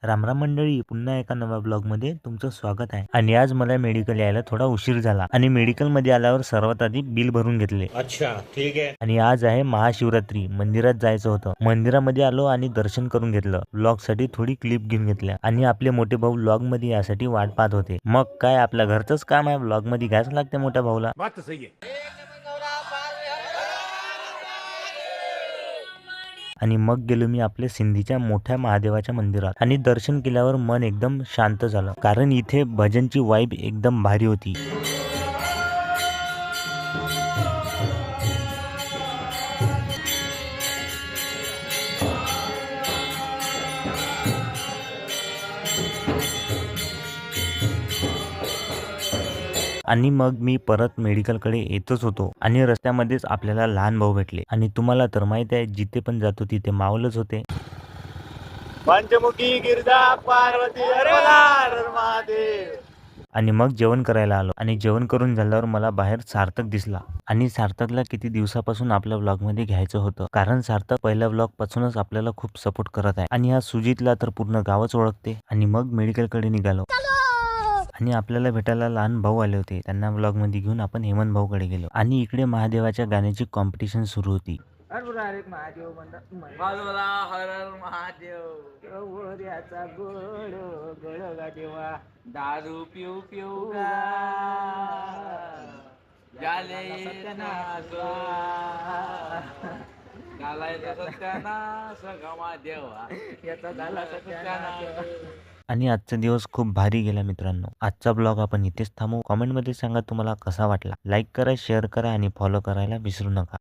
रामराम मंडळी, पुन्हा एका नव्या ब्लॉगमध्ये तुमचं स्वागत आहे. आणि आज मला मेडिकल यायला थोडा उशीर झाला आणि मेडिकल मध्ये आल्यावर सर्वात आधी बिल भरून घेतले. अच्छा ठीक आहे. आणि आज आहे महाशिवरात्री, मंदिरात जायचं होतं. मंदिरामध्ये आलो आणि दर्शन करून घेतलं. ब्लॉग साठी थोडी क्लिप घेऊन घेतल्या आणि आपले मोठे भाऊ ब्लॉग मध्ये यासाठी वाट पाहत होते. मग काय, आपल्या घरचंच काम आहे, ब्लॉग मध्ये घ्यायच लागते मोठ्या भाऊला. बात तो सही है. आणि मग गेलो मी आपल्या सिंधीच्या मोठ्या महादेवाच्या मंदिरात आणि दर्शन केल्यावर मन एकदम शांत झालं, कारण इथे भजनची वाईब एकदम भारी होती. आणि मग मी परत मेडिकलकडे येतच होतो आणि रस्त्यामध्येच आपल्याला लहान भाऊ भेटले. आणि तुम्हाला तर माहित आहे, जिथे पण जातो तिथे माऊलच होते. पंचमुखी गिरजा पार्वती हर महादेव. आणि मग जेवण करायला आलो आणि जेवण करून झाल्यावर मला बाहेर सार्थक दिसला. आणि सार्थकला किती दिवसापासून आपल्या ब्लॉग मध्ये घ्यायचं होतं, कारण सार्थक पहिल्या ब्लॉग पासूनच आपल्याला खूप सपोर्ट करत आहे. आणि हा सुजितला तर पूर्ण गावच ओळखते. आणि मग मेडिकलकडे निघालो आणि आपल्याला भेटायला लहान भाऊ आले होते. त्यांना ब्लॉग मध्ये घेऊन आपण हेमंत भाऊकडे गेलो आणि इकडे महादेवाच्या गाण्याची कॉम्पिटिशन सुरू होती. हर महादेव बाजूला हर हर महादेव गौऱ्याचा गोड गळगा देवा दारू पिऊ पिऊ गा झाले सत्यानाश घालायचा सत्यानाश गमा देवा याचा झाला सत्यानाश. आणि आजचा दिवस खूप भारी गेला मित्रांनो. आजचा ब्लॉग आपण इथेच थांबू. कमेंट मध्ये सांगा तुम्हाला कसा वाटला. लाईक करा, शेअर करा आणि फॉलो करायला विसरू नका.